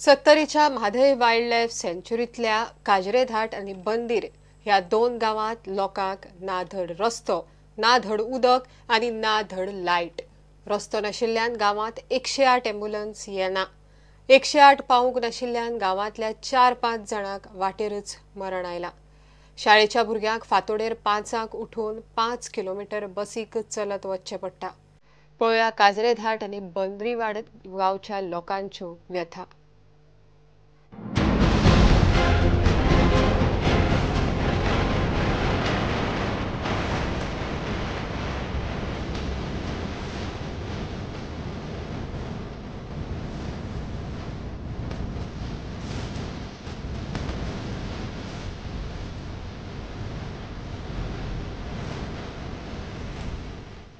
70च्या Mhadei wild life सँच्युरीतल्या Kajreghat आणि बंदीर ह्या दोन गावांत लोकांक ना धड रस्तो, ना धड उदक आणि ना धड लायट. रस्तो नाशिल्ल्यान गावांत 108 ॲम्ब्युलन्स येना. 108 पावूंक नाशिल्ल्यान गावांतल्या 4-5 जाणांक वाटेरच मरण आयलां. शाळेच्या भुरग्यांक फांतोडेर 5 उठून 5 किलोमीटर बसीक चलत वचचें पडटा. पळोवया काजरेघाट आणि बंदरीवाड गांवच्या लोकांच्यो व्यथा.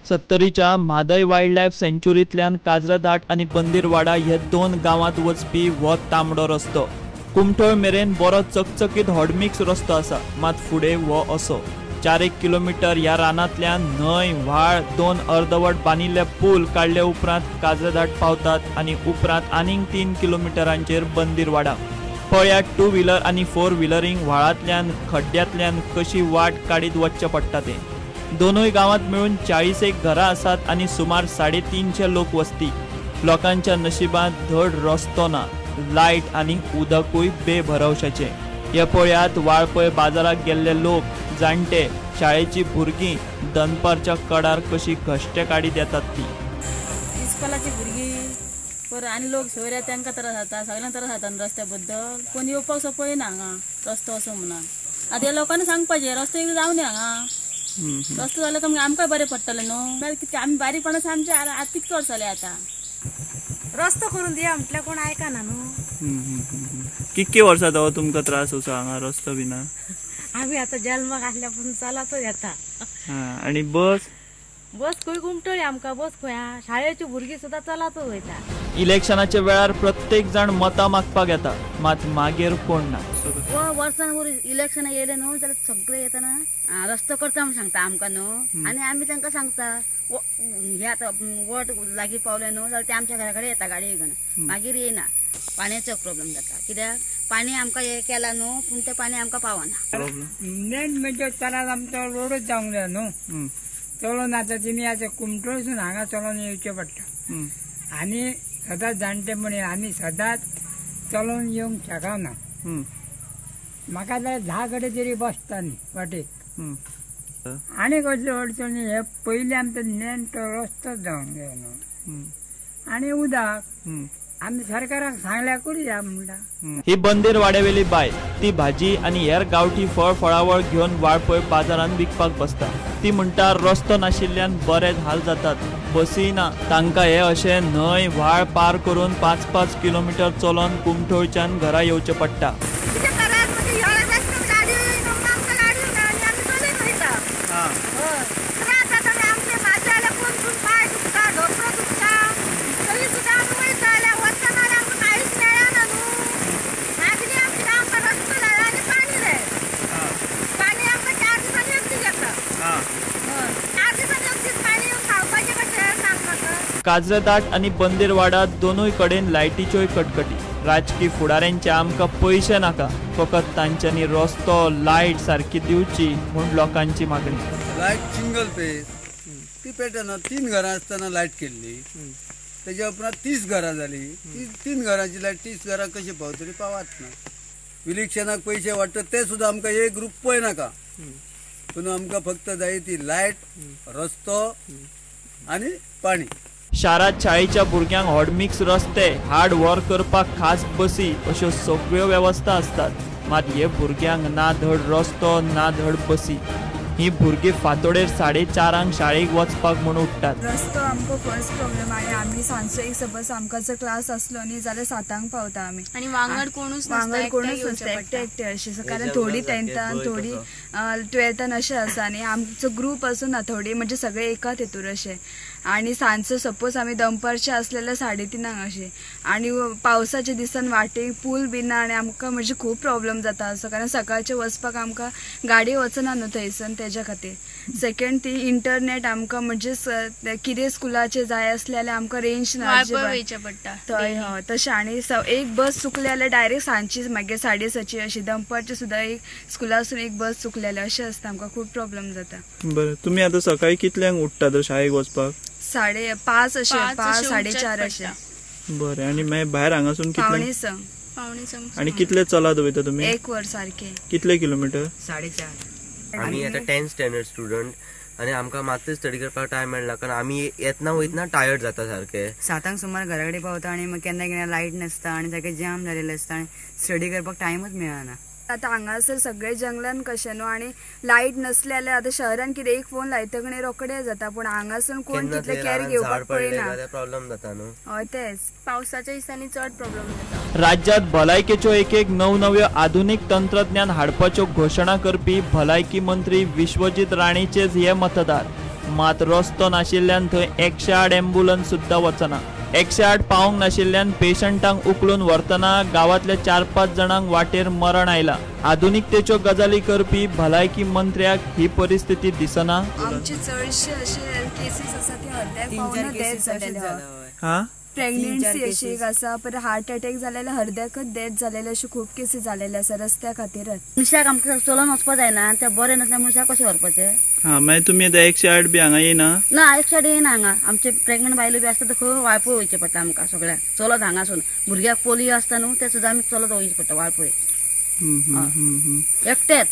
सत्तरीच्या म्हादय वाईल्ड लायफ सँच्युरींतल्यान काजरघाट आणि बंदीरवाडा हे दोन गावांत वचपी हो तांबडो रस्तो. कुमठोळ मेरेन बरो चकचकीत हॉडमिक्स रस्तो आसा, मात फुडें हो असो. 4 किलोमीटर ह्या रानांतल्यान न्हंय, व्हाळ, 2 अर्दवट बांदिल्ले पूल काडले उपरांत काजरघाट पावतात आणि उपरांत आनीक 3 किलोमिटरांचेर बंदीरवाडा. पळयात 2 व्हिलर आणि 4 व्हिलरींक व्हाळांतल्यान खड्ड्यांतल्यान कशी वाट काडीत वचचें पडटा तें. दोनूय गावांत मिळून 40 घरां आसात आणि सुमार 350 लोक वस्ती. लोकांच्या नशिबांत धड रस्तो ना, लायट आणि उदकूय बेभरवशाचें. हे पळयात वाळपय बाजाराक गेल्ले लोक, जाणटे, शाळेची भुरगीं दनपारच्या कडार कशी घश्टे काडीत येतात ती. इस्कॉलाची भुरगीं पर आनी लोक सोयऱ्या तांकां त्रास जाता, सगळ्यांक त्रास जाता रस्त्या बद्दल. कोण येवपाक सोपयना हांगा रस्तो असो म्हणून. आतां ह्या लोकांनी सांगपाचें रस्तो एक जावन हांगा रस्तो जाल्यार कमी आमकां बरें पडटलें न्हू. कितके आमी बारीकपणान आमचे आतां कितके वर्स जाले आतां रस्तो करून दिया म्हटल्यार कोण आयकना न्हू. कितके वर्सां जावं तुमकां त्रास असो हांगा रस्तो बिना? आमी आतां जल्माक आसल्यापासून चलातच येता. आणि बस खंय घुमटली आमकां बस खंय. शाळेची भुरगीं सुद्दां चलातच वयता. इलेक्शनाच्या वेळार प्रत्येक जाण मतां मागपाक येता, मात मागीर कोण ना. वर्सान वर इलेक्शन येयले न्हू जाल्यार सगळे येतना रस्तो करता म्हूण सांगता आमकां न्हू. आनी आमी तांकां सांगता हे आतां वोट लागीं पावले न्हू जाल्यार ते आमच्या घरा कडेन येता गाडये घेवन, मागीर येना. पाण्याचो प्रॉब्लेम जाता, कित्याक पाणी आमकां हे केला न्हू पूण ते पाणी आमकां पावना. मेन म्हणजे चलान आमचो रोडच जावंक जाय न्हू. चलोन आतां तेमी आतां कुमठोळसून हांगा चलोन येवचें पडटा. आनी सदांच जाणटे म्हणे आमी सदांच चलोन येवंक शकना. म्हाका जाल्यार 10 कडेन तरी बसता न्ही वाटेक. आनी कसल्यो अडचणी हे पयलीं आमचो नेणटो रस्तोच जावंक जाय न्हू. आनी उदक आमी सरकाराक सांगल्यार करुया म्हणटा. ही बंदीर वाड्यावेली बाय ती भाजी आणि हेर गावठी फळ फळावळ घेवन वाळपय बाजारात विकपाक बसता. ती म्हणटा रस्तो नाशिल्ल्यान बरेच हाल जातात, बसी ना. तांकां हे अशें न्हंय व्हाळ पार करून 5-5 किलोमीटर चलोन कुमठोळच्यान घरा येवचें पडटा. काजरघाट आणि बंदीरवाडा दोनूय कडेन लायटीच्योय कटकटी. राजकीय फुडाऱ्यांचे आमकां पयशे नाका, फकत तांच्यांनी रस्तो लायट सारकी दिवची म्हूण लोकांची मागणी. लायट सिंगल पेज ती पेटना. 3 घरां आसतना लायट केल्ली, तेज्या उपरांत 30 घरां जाली. 3 घरांची लायट 30 घरां कशी पावतली? पावत ना. इलेक्शनाक पयशे वाडटात ते सुद्दां आमकां 1 रुपय नाका. पूण आमकां फक्त जाय ती लायट, रस्तो आनी पाणी. शारात शाळेच्या भुरग्यांक हॉडमिक्स रस्ते, हार्ड वर्क करपाक खास बसी अश्यो सगळ्यो वेवस्था असतात, मात हे भुरग्यांक ना धड रस्तो ना धड बसी. ही भुरगीं फांतोडेर 4:30 शाळेक वचपाक म्हूण उठतात. रस्तो आमकां फर्स्ट प्रॉब्लेम आनी आमी सांजचो एक सपोज आमकां जर क्लास आसलो न्ही जाल्यार 7 पावता आमी. आनी वांगड कोणूच नासता, एकटे अशें. कारण थोडी 10थान थोडी 12थान अशें आसा न्ही. आमचो ग्रूप आसूं ना थोडी, म्हणजे सगळे एकाच हेतूर अशें. आणि सांजचो सपोज आमी दनपारचे असलेल्या 3:30 अशें आणि पावसाच्या दिसान वाटेक पूल बी ना आणि आमकां म्हणजे खूब प्रॉब्लेम जाता असो कारण सकाळचे वचपाक आमकां गाडी वचना न्हू थंयसन तेज्या खातीर. सेकंड ती इंटरनेट आमकां म्हणजे कितें स्कुलाचे जाय असले जाल्यार आमकां रेंज ना थंय हय तशें आणि एक बस चुकली जाल्यार डायरेक्ट सांजची मागीर 6:30 अशी दनपारची सुद्दां एक स्कुलासून एक बस चुकलेले अशें असता. आमकां खूब प्रॉब्लेम जाता. बरें तुमी आतां सकाळी कितल्यांक उठता तर शाळेक वचपाक? 5:30 अशें 5, 4:30 अशें. बरें आणि मागीर भायर हांगासून कितले 5:30 आणि कितले चलत वयता तुमी? 1 वर सारखे. कितले किलोमीटर? 4:30. आमी आतां 10th स्टँडर्ड स्टुडंट आणि आमकां मात्र स्टडी करपाक टायम मेळना कारण आमी येतना वयतना टायर्ड जाता सारखे. 7 सुमार घरा कडेन पावता आणि मग केन्ना केन्ना लायट नासता आणि सारखे जाम जालेले असता आणि स्टडी करपाक टायमच मेळना. आता हांगासर सगळे जंगलान कशें न्हू आणि लायट नसले जाल्यार आतां शहरान कितें एक फोन लायतकणे रोखडे जाता पण हांगासून कोण तितले केअर घेवपाक पळयना. प्रॉब्लेम जाता न्हू. हय तेच पावसाच्या दिसांनी चड प्रॉब्लेम जाता. राज्यात भलायकेच्यो एक नवनव्यो आधुनिक तंत्रज्ञान हाडपाच्यो घोशणा करपी भलायकी मंत्री विश्वजीत राणेचेच हे मतदार. मात रस्तो नाशिल्ल्यान थंय 108 एम्ब्युलन्स सुद्दां वचना. 108 पावंक नाशिल्ल्यान पेशंटांक उखलून व्हरतना गांवांतल्या 4-5 जाणांक वाटेर मरण आयला. आधुनिकतेच्यो गजाली करपी भलायकी मंत्र्याक ही परिस्थिती दिसना. आमचे चडशे अशे केसीस आसा ते हृदयाक पावून डेथ जालेले. प्रेग्नेन्सी अशी एक आसा परत हार्ट अटॅक जालेले हृदयाकच डेथ जालेले अशे खूब केसी जालेले आसा रस्त्या खातीरच. मनशाक आमकां चलोन वचपाक जायना ते बरें नासल्या मनशाक कशें व्हरपाचें. मागीर तुमी आतां 108 बी हांगा येना? ना 108 येना हांगा. आमचे प्रेग्नंट बायलो बी आसता खंय वाळपय वयचें पडटा आमकां सगळ्यांक चलत हांगासून. भुरग्याक पोलियो आसता न्हू ते सुद्दां आमी चलत वयचें पडटा वाळपय एकटेच.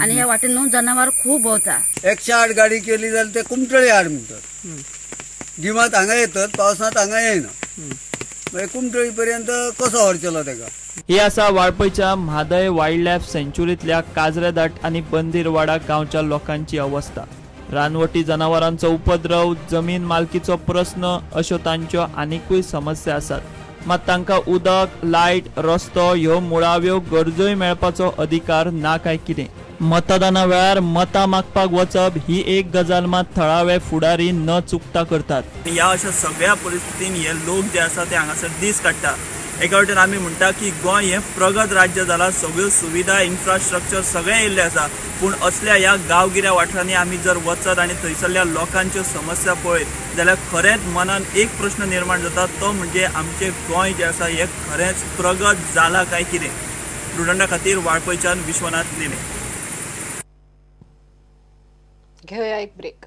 आणि ह्या वाटेन न्हू जनावर खूब भोंवता. 108 गाडी केली जाल्यार ते कुमटळे हाड म्हणटात. गिमात हांगा येतात पावसांत हांगा येना मागीर कुमटळी पर्यंत कसो व्हरचलो तेका. ही आसा वाळपयच्या म्हादय वायल्ड लायफ सँच्युरींतल्या काजरेधाट आनी बंदीरवाडा गांवच्या लोकांची अवस्था. रानवटी जनावरांचो उपद्रव, जमीन मालकीचो प्रस्न अश्यो तांच्यो आनीकूय समस्या आसात. मात तांकां उदक, लायट, रस्तो ह्यो मुळाव्यो गरजोय मेळपाचो अधिकार ना काय कितें? मतदाना वेळार मतां मागपाक वचप ही एक गजाल मात थळावे फुडारी न चुकता करतात. ह्या अशा सगळ्या परिस्थितीन हे लोक जे आसा ते हांगासर दीस काडटा. एका वटेन आमी म्हणटा की गोंय हें प्रगत राज्य जालां, सगळ्यो सुविधा इन्फ्रास्ट्रक्चर सगळें येयल्लें आसा. पूण असल्या ह्या गांवगिऱ्या वाठारांनी आमी जर वचत आनी थंयसरल्या लोकांच्यो समस्या पळयत जाल्यार खरेंच मनान एक प्रश्न निर्माण जाता तो म्हणजे आमचें गोंय जें आसा हें खरेंच प्रगत जालां काय कितें? स्टुडंटा खातीर वाळपयच्यान विश्वनाथ लेणे. घेऊया एक ब्रेक.